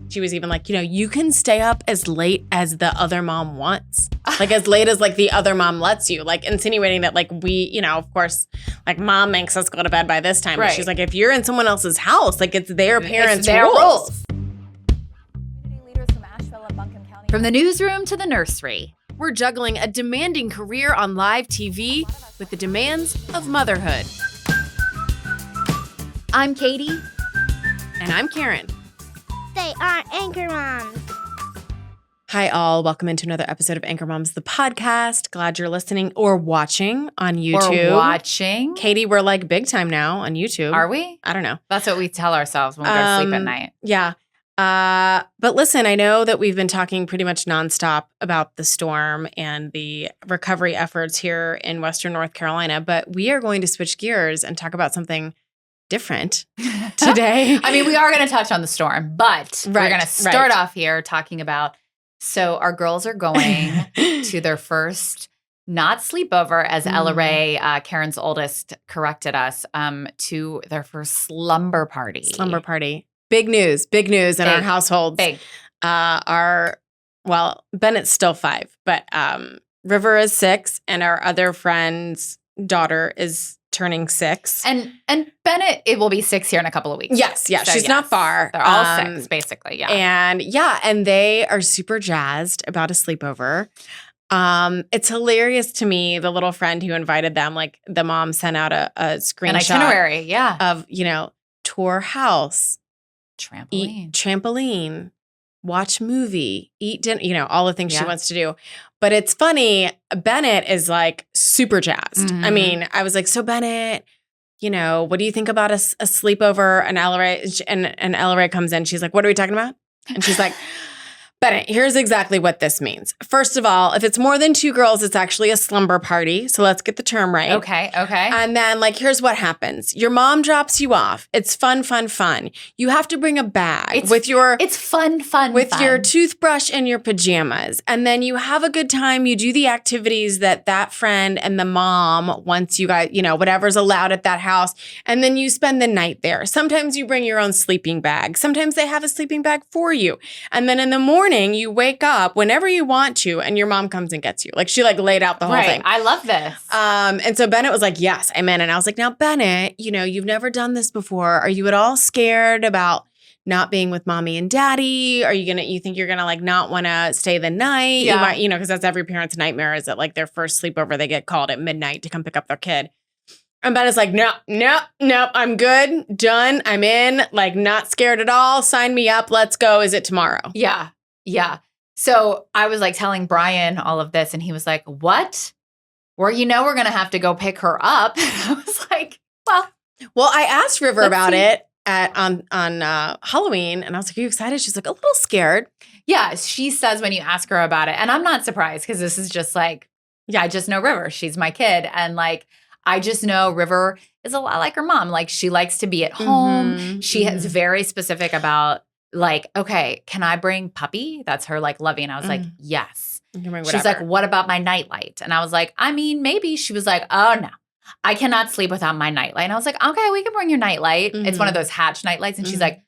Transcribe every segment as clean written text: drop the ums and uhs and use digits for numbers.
She was even like, you can stay up as late as the other mom wants. Like as late as like the other mom lets you. Like insinuating that like we, of course, like mom makes us go to bed by this time. Right. But she's like, if you're in someone else's house, like it's their parents' It's their rules. From the newsroom to the nursery. We're juggling a demanding career on live TV with the demands of motherhood. I'm Katie. And I'm Karen. They are AnchorMoms. Hi, all. Welcome into another episode of AnchorMoms, the podcast. Glad you're listening or watching on YouTube. Or watching. Katie, we're like big time now on YouTube. Are we? I don't know. That's what we tell ourselves when we go to sleep at night. Yeah. But listen, I know that we've been talking pretty much nonstop about the storm and the recovery efforts here in Western North Carolina, but we are going to switch gears and talk about something different today. I mean, we are going to touch on the storm, but we're going to start off here talking about, so our girls are going to their first not sleepover, as Ella Ray, Karen's oldest, corrected us, to their first slumber party. Slumber party. Big news in our households. Big. Bennett's still 5, but River is 6, and our other friend's daughter is turning 6. And Bennett, it will be 6 here in a couple of weeks. Yes, yeah, so she's not far. They're all 6, basically, yeah. And they are super jazzed about a sleepover. It's hilarious to me, the little friend who invited them, like the mom sent out a screenshot. An itinerary, yeah. Of, tour house. Trampoline. Eat trampoline, watch movie, eat dinner, all the things she wants to do. But it's funny, Bennett is like super jazzed. Mm-hmm. I mean, I was like, so Bennett, what do you think about a sleepover? And Ella Ray comes in, she's like, what are we talking about? And she's like, Bennett, here's exactly what this means. First of all, if it's more than 2 girls, it's actually a slumber party. So let's get the term right. Okay. And then, here's what happens. Your mom drops you off. It's fun. You have to bring a bag It's fun. With your toothbrush and your pajamas. And then you have a good time. You do the activities that friend and the mom wants you guys, whatever's allowed at that house. And then you spend the night there. Sometimes you bring your own sleeping bag. Sometimes they have a sleeping bag for you. And then in the morning, you wake up whenever you want to, and your mom comes and gets you. She laid out the whole thing. I love this. And so Bennett was like, yes, amen. And I was like, now, Bennett, you've never done this before. Are you at all scared about not being with mommy and daddy? Are you think you're gonna not want to stay the night? Yeah. You might, because that's every parent's nightmare is that their first sleepover, they get called at midnight to come pick up their kid. And Bennett's like, no, I'm good, done, I'm in, not scared at all. Sign me up, let's go. Is it tomorrow? Yeah. So I was telling Brian all of this, and he was like, what? We're going to have to go pick her up. I was like, well, I asked River about it on Halloween, and I was like, are you excited? She's like, a little scared. Yeah, she says when you ask her about it, and I'm not surprised because this is just I just know River. She's my kid. And I just know River is a lot like her mom. She likes to be at home. Mm-hmm. She is very specific about okay, can I bring puppy? That's her Lovey. And I was like, yes. She's like, what about my nightlight? And I was like, I mean, maybe. She was like, oh no, I cannot sleep without my nightlight. And I was like, okay, we can bring your nightlight. Mm-hmm. It's one of those Hatch nightlights. And she's like,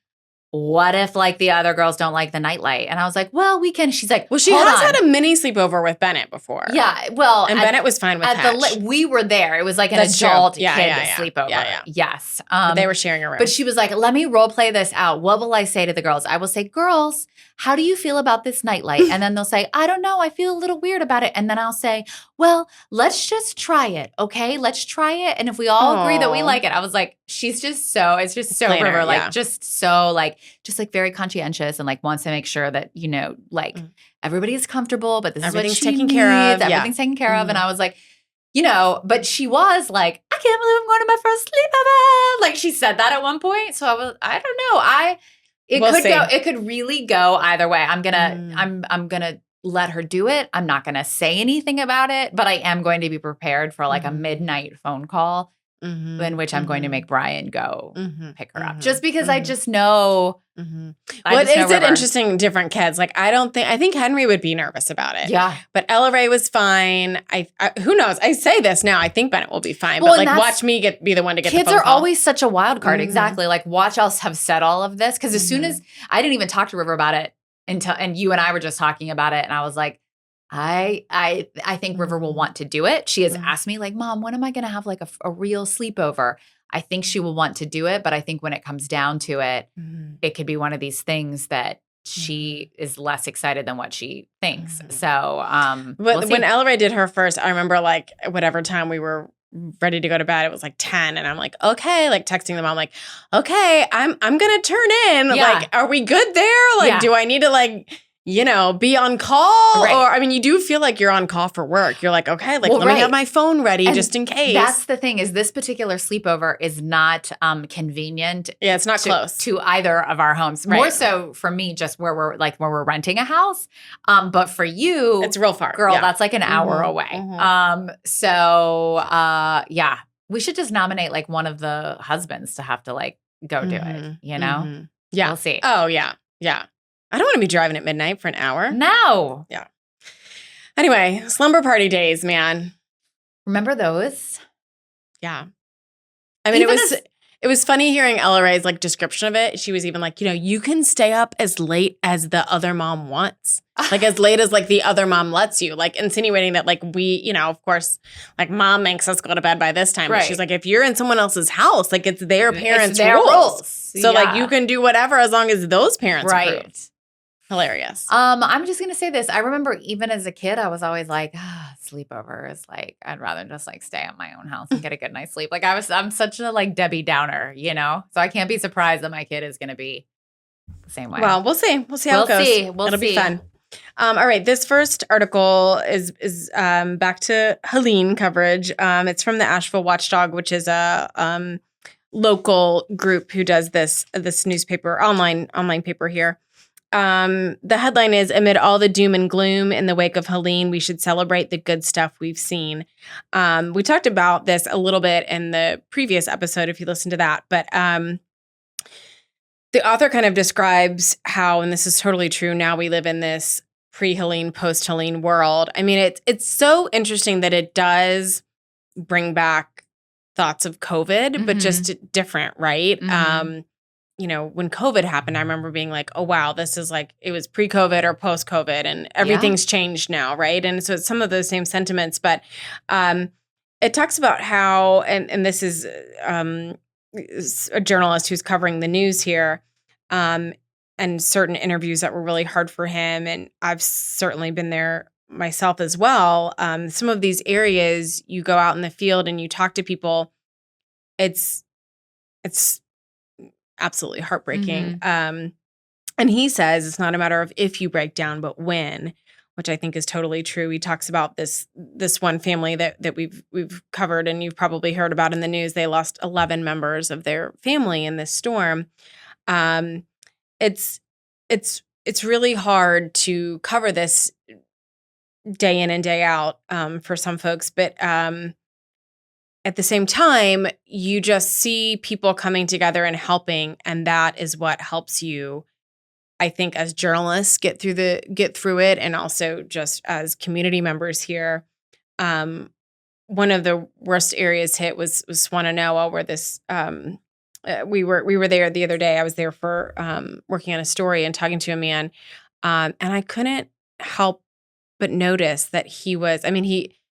what if the other girls don't like the nightlight? And I was like, well, we can. She's like, well, she has had a mini sleepover with Bennett before. Yeah, well. And Bennett was fine with Hatch. We were there. It was an adult kid sleepover. Yeah. Yes. But they were sharing a room. But she was like, let me role play this out. What will I say to the girls? I will say, girls, how do you feel about this nightlight? And then they'll say, I don't know. I feel a little weird about it. And then I'll say, well, let's just try it. Okay, let's try it. And if we all agree that we like it, I was like, she's just so, it's just so Planner, River, just so very conscientious and wants to make sure that, everybody is comfortable, but this is what she taken needs. care of. Everything's taken care of. And I was like, but she was like, I can't believe I'm going to my first sleepover. She said that at one point. So I don't know. It could really go either way. I'm gonna let her do it. I'm not gonna say anything about it, but I am going to be prepared for a midnight phone call in which I'm going to make Brian go pick her up. Just because I just know. What is it interesting, different kids? Like, I think Henry would be nervous about it. Yeah. But Ella Ray was fine. I who knows? I say this now. I think Bennett will be fine. But like, watch me be the one to get the phone call. Kids are always such a wild card. Exactly. Like, watch us have said all of this. Because as soon as I didn't even talk to River about it and you and I were just talking about it. And I was like, I think River will want to do it. She has asked me like, Mom, when am I going to have like a real sleepover? I think she will want to do it. But I think when it comes down to it, it could be one of these things that she is less excited than what she thinks. So, when Ella Ray did her first, I remember like whatever time we were ready to go to bed, it was like 10 and I'm like, okay, like texting the mom, like, okay, I'm going to turn in. Yeah. Like, are we good there? Like, do I need to like, be on call? Right. Or, I mean, you do feel like you're on call for work. You're like, okay, like, let me have my phone ready just in case. That's the thing is this particular sleepover is not convenient. Yeah, it's not close to either of our homes. Right. More so for me, just where we're renting a house. But for you, it's real far. Girl, that's like an hour away. We should just nominate like one of the husbands to have to like go do it, Yeah. We'll see. Oh, yeah. Yeah. I don't want to be driving at midnight for an hour. No. Yeah. Anyway, slumber party days, man. Remember those? Yeah. I mean, it was funny hearing Ella Ray's like description of it. She was even like, you can stay up as late as the other mom wants. Like as late as like the other mom lets you, like insinuating that like we, of course, like mom makes us go to bed by this time. Right. But she's like, if you're in someone else's house, like it's their parents' rules. So like you can do whatever as long as those parents approve. Hilarious. I'm just going to say this. I remember even as a kid, I was always like, sleepover is like, I'd rather just like stay at my own house and get a good night's sleep. Like I'm such a like Debbie Downer, So I can't be surprised that my kid is going to be the same way. Well, we'll see. We'll see how it goes. It'll be fun. All right. This first article is back to Helene coverage. It's from the Asheville Watchdog, which is a local group who does this newspaper, online paper here. The headline is, amid all the doom and gloom in the wake of Helene, we should celebrate the good stuff we've seen. We talked about this a little bit in the previous episode, if you listen to that. But the author kind of describes how, and this is totally true, now we live in this pre-Helene, post-Helene world. I mean, it's so interesting that it does bring back thoughts of COVID, but just different, right? When COVID happened, I remember being like, oh, wow, this is like, it was pre-COVID or post-COVID and everything's changed now, right? And so it's some of those same sentiments, but it talks about how, and this is a journalist who's covering the news here, and certain interviews that were really hard for him. And I've certainly been there myself as well. Some of these areas, you go out in the field and you talk to people, it's absolutely heartbreaking. And he says it's not a matter of if you break down, but when, which I think is totally true. He talks about this one family that we've covered and you've probably heard about in the news. They lost 11 members of their family in this storm. It's really hard to cover this day in and day out for some folks, but at the same time, you just see people coming together and helping, and that is what helps you, I think, as journalists get through it, and also just as community members here. One of the worst areas hit was Swannanoa, where this we were there the other day. I was there for working on a story and talking to a man, and I couldn't help but notice that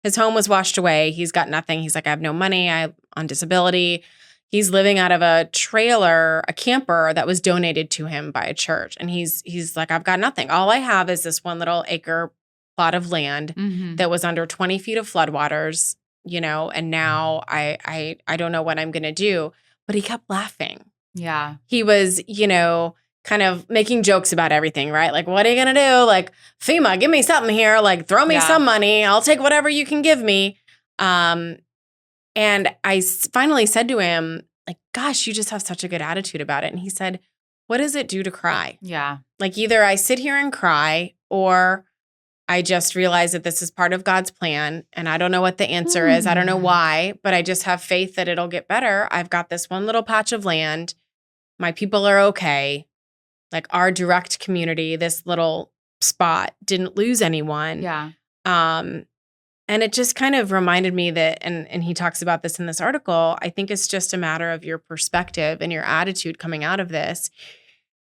his home was washed away. He's got nothing. He's like, I have no money. I'm on disability. He's living out of a trailer, a camper that was donated to him by a church. And he's like, I've got nothing. All I have is this one little acre plot of land that was under 20 feet of floodwaters, and now I don't know what I'm going to do. But he kept laughing. Yeah. He was, kind of making jokes about everything, right? Like, what are you going to do? Like, FEMA, give me something here. Like, throw me some money. I'll take whatever you can give me. And I finally said to him, like, gosh, you just have such a good attitude about it. And he said, what does it do to cry? Yeah. Like, either I sit here and cry or I just realized that this is part of God's plan, and I don't know what the answer is. I don't know why, but I just have faith that it'll get better. I've got this one little patch of land. My people are okay. Like our direct community, this little spot didn't lose anyone. Yeah. And it just kind of reminded me that, and he talks about this in this article, I think it's just a matter of your perspective and your attitude coming out of this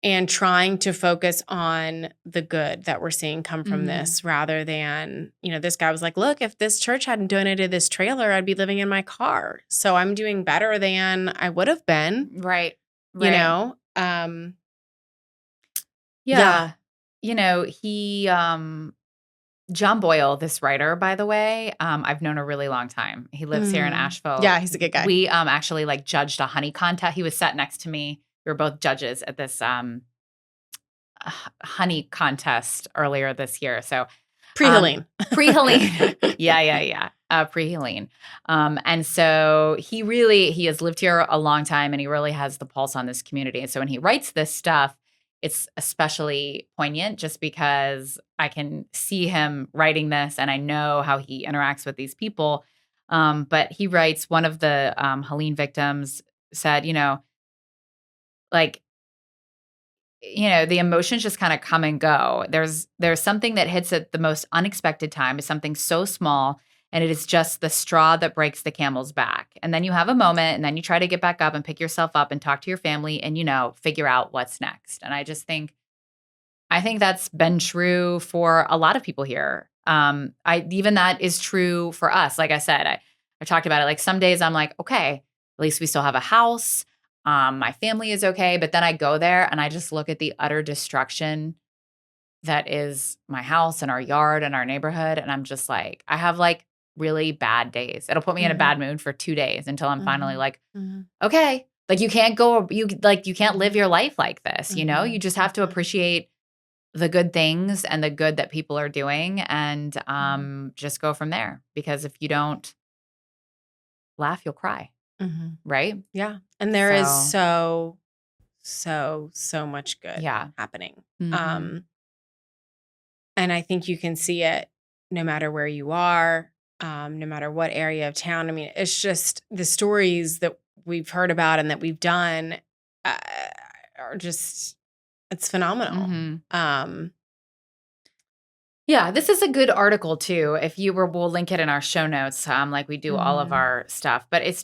and trying to focus on the good that we're seeing come from this rather than, this guy was like, look, if this church hadn't donated this trailer, I'd be living in my car. So I'm doing better than I would have been. Right. Yeah. He John Boyle, this writer, by the way, I've known a really long time. He lives here in Asheville. Yeah, he's a good guy. We actually judged a honey contest. He was sat next to me. We were both judges at this honey contest earlier this year. So pre-Helene. Pre-Helene. Yeah. Pre-Helene. And so he has lived here a long time and he really has the pulse on this community. And so when he writes this stuff, it's especially poignant just because I can see him writing this and I know how he interacts with these people. But he writes, one of the Helene victims said, the emotions just kind of come and go. There's something that hits at the most unexpected time. It's something so small, and it is just the straw that breaks the camel's back. And then you have a moment, and then you try to get back up and pick yourself up and talk to your family and, figure out what's next. And I think that's been true for a lot of people here. Even that is true for us. Like I said, I talked about it. Like some days I'm like, okay, at least we still have a house. My family is okay. But then I go there and I just look at the utter destruction that is my house and our yard and our neighborhood. And I'm just like, I have really bad days. It'll put me in a bad mood for 2 days until I'm finally okay, you can't you can't live your life like this. You just have to appreciate the good things and the good that people are doing and just go from there. Because if you don't laugh, you'll cry. Right? Yeah. And there is so much good happening. And I think you can see it no matter where you are, no matter what area of town. I mean, it's just the stories that we've heard about and that we've done are just, it's phenomenal. Yeah, this is a good article too. We'll link it in our show notes, like we do all of our stuff. But it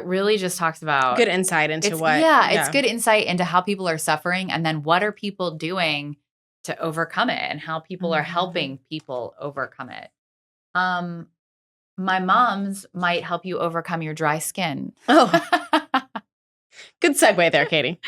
really just talks about good insight into it's good insight into how people are suffering, and then what are people doing to overcome it, and how people are helping people overcome it. My moms might help you overcome your dry skin. Oh. Good segue there, Katie.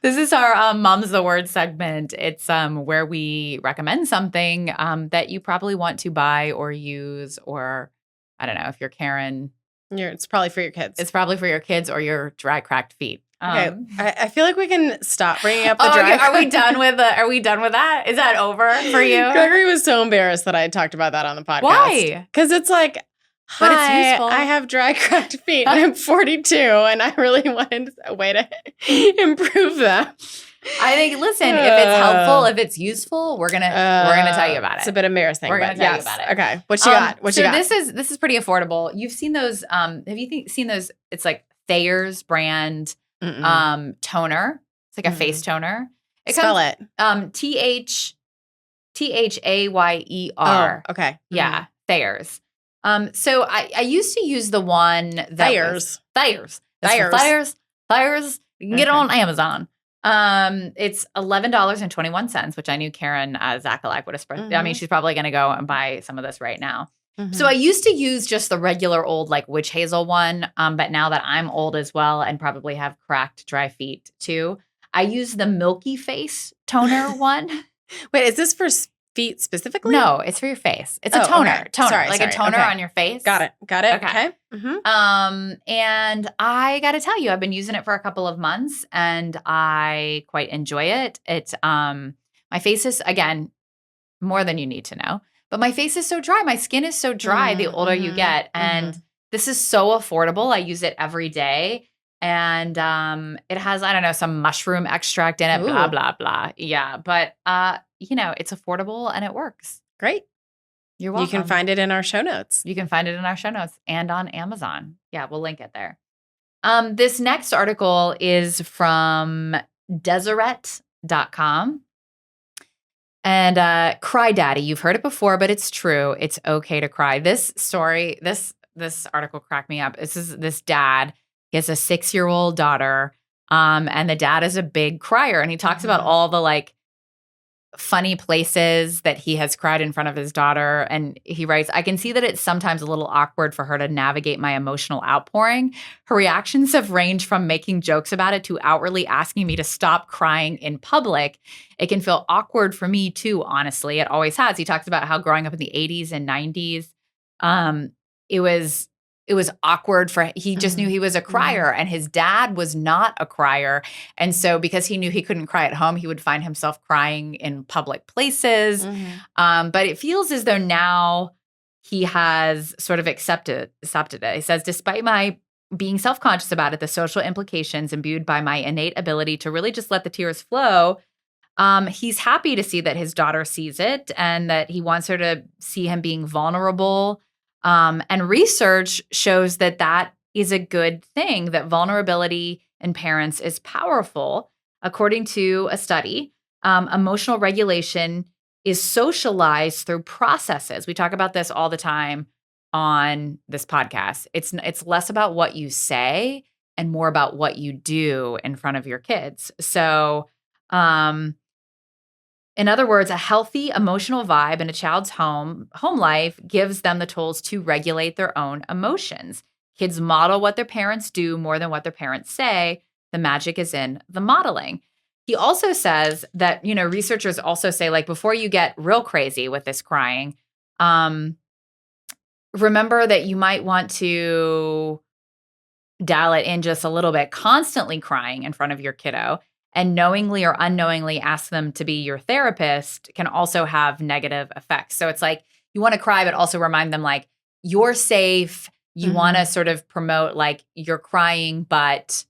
This is our Mom's the Word segment. It's where we recommend something that you probably want to buy or use, or I don't know, if you're Karen. It's probably for your kids. It's probably for your kids or your dry, cracked feet. Okay, I feel like we can stop bringing up the dry. Are we done with Are we done with that? Is that over for you? Gregory was so embarrassed that I talked about that on the podcast. Why? Because it's like, but it's useful. I have dry, cracked feet, and I'm 42, and I really wanted a way to improve them. I think, listen, if it's helpful, if it's useful, we're gonna tell you about it. It's a bit embarrassing. We're gonna tell you about it. Okay, what you got? What you got? This is pretty affordable. You've seen those? Have you seen those? It's like THAYERS brand toner. It's like a face toner. Spell it. THAYER. Oh, okay. Yeah, THAYERS. So I used to use the one that THAYERS. THAYERS. THAYERS. You can get it on Amazon. It's $11.21, which I knew Karen Zakalak would have spread. I mean, she's probably going to go and buy some of this right now. So I used to use just the regular old witch hazel one. But now that I'm old as well and probably have cracked dry feet too, I use the Milky face toner one. Wait, is this for feet specifically? No, it's for your face. It's a toner. Okay. Toner. Sorry, a toner on your face. Got it. Okay. And I got to tell you, I've been using it for a couple of months and I quite enjoy it. It's my face is, again, more than you need to know, but my face is so dry. My skin is so dry the older you get. And this is so affordable. I use it every day. And it has, I don't know, some mushroom extract in it, blah, blah, blah. Yeah. But, it's affordable and it works. Great. You're welcome. You can find it in our show notes. You can find it in our show notes and on Amazon. Yeah, we'll link it there. This next article is from Deseret.com. And Cry Daddy, you've heard it before, but it's true. It's okay to cry. This story, this article cracked me up. This dad, he has a 6-year-old daughter, and the dad is a big crier. And he talks about all the like funny places that he has cried in front of his daughter. And he writes, I can see that it's sometimes a little awkward for her to navigate my emotional outpouring. Her reactions have ranged from making jokes about it to outwardly asking me to stop crying in public. It can feel awkward for me too, honestly. It always has. He talks about how growing up in the 80s and 90s, it was awkward he just knew he was a crier, and his dad was not a crier. And so because he knew he couldn't cry at home, he would find himself crying in public places. But it feels as though now he has sort of accepted it. He says, despite my being self-conscious about it, the social implications imbued by my innate ability to really just let the tears flow, he's happy to see that his daughter sees it and that he wants her to see him being vulnerable. And research shows that is a good thing, that vulnerability in parents is powerful. According to a study, emotional regulation is socialized through processes. We talk about this all the time on this podcast. It's less about what you say and more about what you do in front of your kids. So, in other words, a healthy emotional vibe in a child's home life gives them the tools to regulate their own emotions. Kids model what their parents do more than what their parents say. The magic is in the modeling. He also says that, researchers also say, like, before you get real crazy with this crying, remember that you might want to dial it in just a little bit. Constantly crying in front of your kiddo and knowingly or unknowingly ask them to be your therapist can also have negative effects. So it's like you want to cry, but also remind them like you're safe. You want to sort of promote like you're crying, but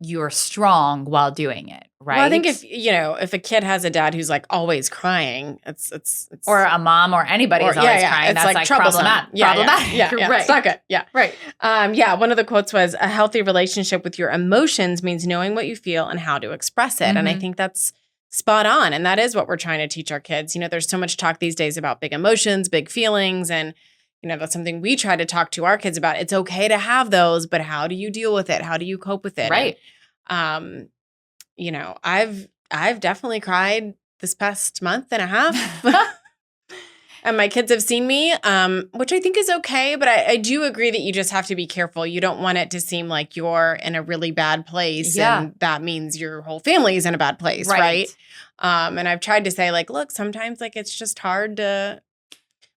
you're strong while doing it, right? Well, I think if a kid has a dad who's like always crying, it's or a mom or anybody who's always crying, it's that's like problematic. Problematic. Yeah, right. It's not good. Yeah. Right. One of the quotes was, a healthy relationship with your emotions means knowing what you feel and how to express it. And I think that's spot on. And that is what we're trying to teach our kids. There's so much talk these days about big emotions, big feelings, and that's something we try to talk to our kids about. It's okay to have those, but how do you deal with it? How do you cope with it? Right. And, I've definitely cried this past month and a half. And my kids have seen me, which I think is okay. But I do agree that you just have to be careful. You don't want it to seem like you're in a really bad place. Yeah. And that means your whole family is in a bad place. Right. And I've tried to say like, look, sometimes like it's just hard to.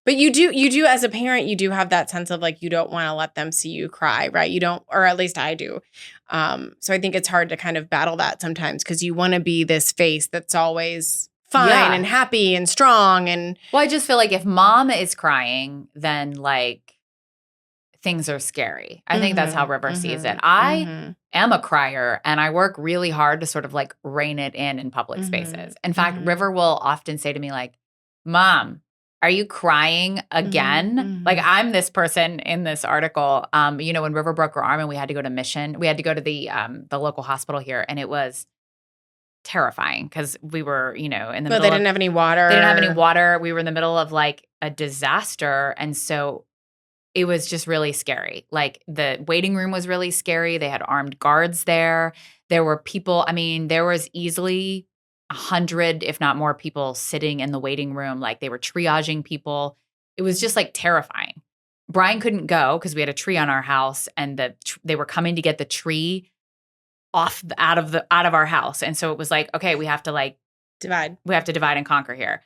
But you do as a parent, you do have that sense of like, you don't want to let them see you cry, right? You don't, or at least I do. So I think it's hard to kind of battle that sometimes because you want to be this face that's always fine and happy and strong. And well, I just feel like if mom is crying, then like things are scary. I think that's how River sees it. I am a crier and I work really hard to sort of like rein it in public spaces. In fact, River will often say to me like, Mom, are you crying again? Like I'm this person in this article. When River broke her arm and we had to go to Mission, we had to go to the local hospital here, and it was terrifying because we were, in the middle. But they didn't have any water. They didn't have any water. We were in the middle of like a disaster, and so it was just really scary. Like the waiting room was really scary. They had armed guards there. There were people. I mean, there was easily 100, if not more, people sitting in the waiting room. Like they were triaging people. It was just like terrifying. Brian couldn't go because we had a tree on our house, and they were coming to get the tree out of our house. And so it was like, okay, we have to like divide. We have to divide and conquer here.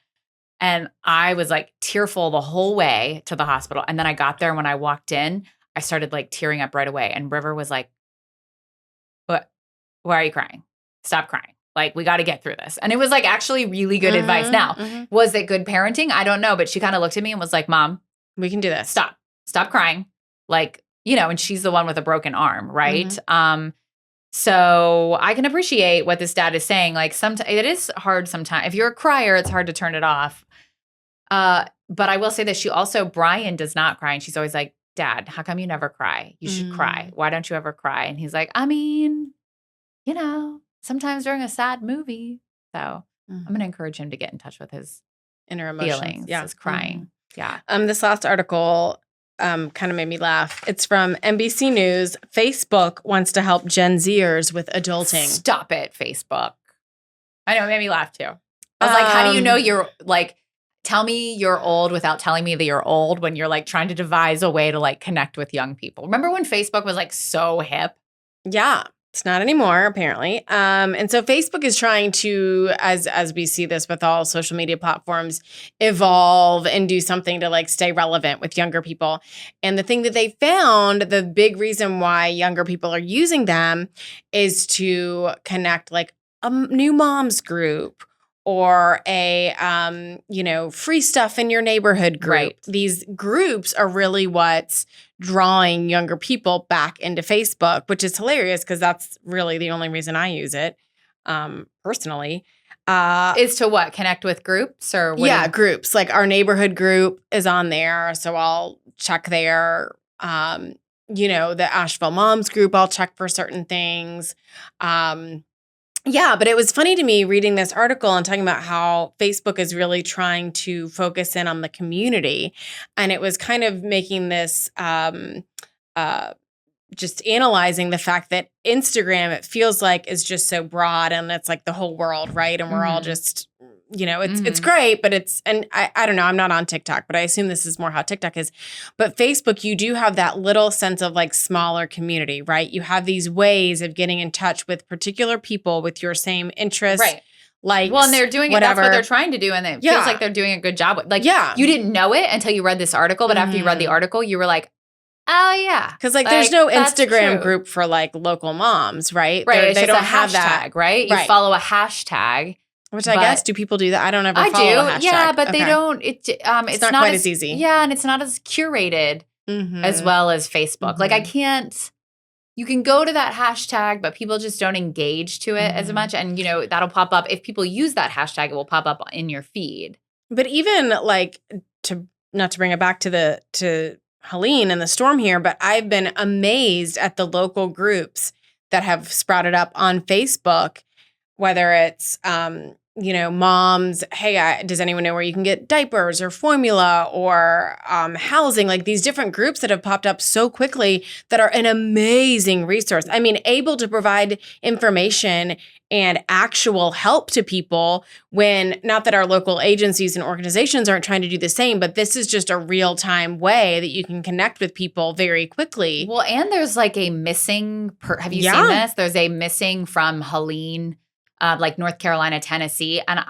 And I was like tearful the whole way to the hospital. And then I got there, and when I walked in, I started like tearing up right away. And River was like, "What? Why are you crying? Stop crying. Like, we got to get through this." And it was like actually really good advice. Now, was it good parenting? I don't know. But she kind of looked at me and was like, "Mom, we can do this. Stop crying." Like, and she's the one with a broken arm, right? So I can appreciate what this dad is saying. Like, sometimes it is hard sometimes. If you're a crier, it's hard to turn it off. But I will say that Brian does not cry. And she's always like, Dad, how come you never cry? You should cry. Why don't you ever cry? And he's like, I mean, sometimes during a sad movie. So I'm going to encourage him to get in touch with his inner emotions. Feelings, his crying. Yeah. This last article kind of made me laugh. It's from NBC News. Facebook wants to help Gen Zers with adulting. Stop it, Facebook. I know, it made me laugh too. I was like, how do you know you're like, tell me you're old without telling me that you're old when you're like trying to devise a way to like connect with young people. Remember when Facebook was like so hip? Yeah. It's not anymore, apparently. And so Facebook is trying to, as we see this with all social media platforms, evolve and do something to like stay relevant with younger people. And the thing that they found, the big reason why younger people are using them is to connect like a new moms group or a, free stuff in your neighborhood group. Right. These groups are really what's drawing younger people back into Facebook, which is hilarious because that's really the only reason I use it personally. Is to what? Connect with groups or what? Groups. Like our neighborhood group is on there. So I'll check there. The Asheville Moms group, I'll check for certain things. But it was funny to me reading this article and talking about how Facebook is really trying to focus in on the community. And it was kind of making this, just analyzing the fact that Instagram, it feels like, is just so broad and it's like the whole world, right? And we're all just, it's great, but I don't know, I'm not on TikTok, but I assume this is more how TikTok is. But Facebook, you do have that little sense of like smaller community, right? You have these ways of getting in touch with particular people with your same interests. Right. Like, well, and they're doing it. That's what they're trying to do, and it feels like they're doing a good job. Like, you didn't know it until you read this article, but after you read the article, you were like, oh yeah, because like there's no Instagram group for like local moms, right? Right. They don't have hashtag, that, right? You follow a hashtag, which I guess do people do that? I don't ever follow a hashtag. Yeah, but they don't. It's not quite as easy. Yeah, and it's not as curated as well as Facebook. Like I can't. You can go to that hashtag, but people just don't engage to it as much. And, that'll pop up. If people use that hashtag, it will pop up in your feed. But even like not to bring it back to Helene and the storm here, but I've been amazed at the local groups that have sprouted up on Facebook, whether it's, moms, hey, does anyone know where you can get diapers or formula or housing, like these different groups that have popped up so quickly that are an amazing resource. I mean, able to provide information and actual help to people when, not that our local agencies and organizations aren't trying to do the same, but this is just a real-time way that you can connect with people very quickly. Well, and there's like a missing, have you seen this? There's a missing from Helene, like North Carolina, Tennessee. And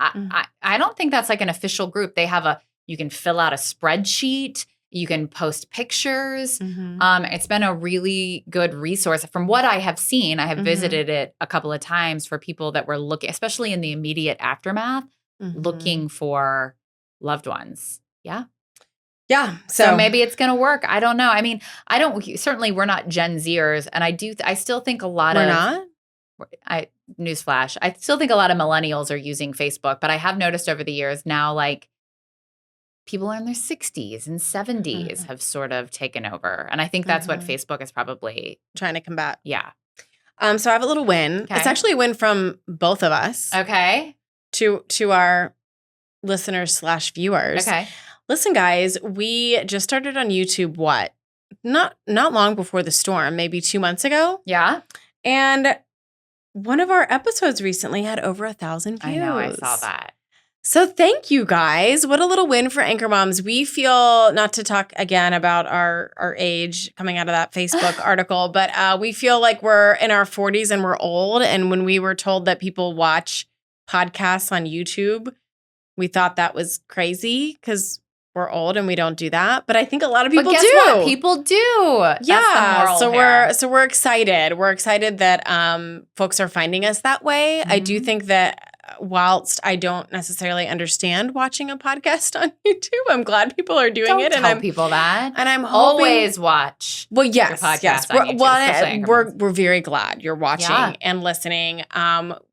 I don't think that's like an official group. They have you can fill out a spreadsheet. You can post pictures. It's been a really good resource. From what I have seen, I have visited it a couple of times for people that were looking, especially in the immediate aftermath, looking for loved ones. Yeah. Yeah. So maybe it's going to work. I don't know. I mean, certainly we're not Gen Zers. And I still think a lot We're not? Newsflash. I still think a lot of millennials are using Facebook, but I have noticed over the years now, like people in their 60s and 70s have sort of taken over. And I think that's what Facebook is probably trying to combat. Yeah. So I have a little win. Okay. It's actually a win from both of us. Okay. To our listeners / viewers. Okay. Listen, guys, we just started on YouTube, not long before the storm, maybe 2 months ago. Yeah. And one of our episodes recently had over 1,000 views. I know, I saw that. So thank you guys. What a little win for Anchor Moms. We feel, not to talk again about our age coming out of that Facebook article, but we feel like we're in our 40s and we're old. And when we were told that people watch podcasts on YouTube, we thought that was crazy because we're old and we don't do that. But I think a lot of people do. What? People do. Yeah. So we're excited. We're excited that folks are finding us that way. I do think that whilst I don't necessarily understand watching a podcast on YouTube, I'm glad people are doing Don't it. Tell people that. And I'm hoping, always watch. Well, yes, your podcast yes. on YouTube, We're very glad you're watching and listening.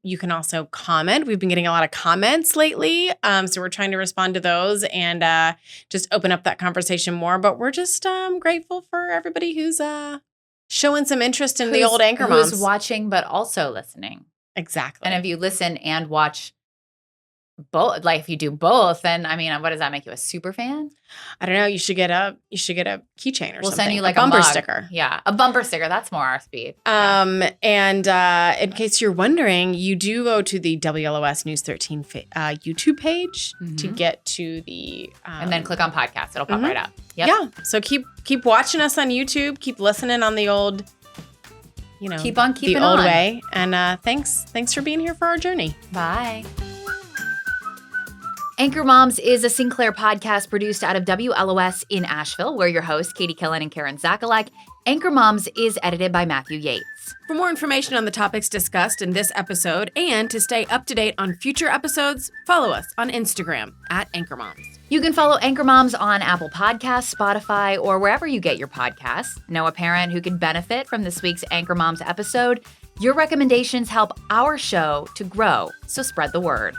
You can also comment. We've been getting a lot of comments lately, so we're trying to respond to those and just open up that conversation more. But we're just grateful for everybody who's showing some interest in the old Anchor Moms. Who's watching but also listening. Exactly. And if you listen and watch both, like if you do both, then I mean, what does that make you, a super fan? I don't know. You should get a keychain or something. We'll send you like a bumper mug. sticker. Yeah, a bumper sticker. That's more our speed. And in case you're wondering, you do go to the WLOS News 13 YouTube page to get to the and then click on podcast. It'll pop right up. Yep. Yeah. So keep watching us on YouTube. Keep listening on the old, keep on keeping the old on. way. And thanks for being here for our journey. Bye. Anchor Moms is a Sinclair podcast produced out of WLOS in Asheville. We're your hosts, Katie Killen and Karen Zakalak. Anchor Moms is edited by Matthew Yates. For more information on the topics discussed in this episode and to stay up to date on future episodes, follow us on Instagram @AnchorMoms. You can follow Anchor Moms on Apple Podcasts, Spotify, or wherever you get your podcasts. Know a parent who could benefit from this week's Anchor Moms episode? Your recommendations help our show to grow, so spread the word.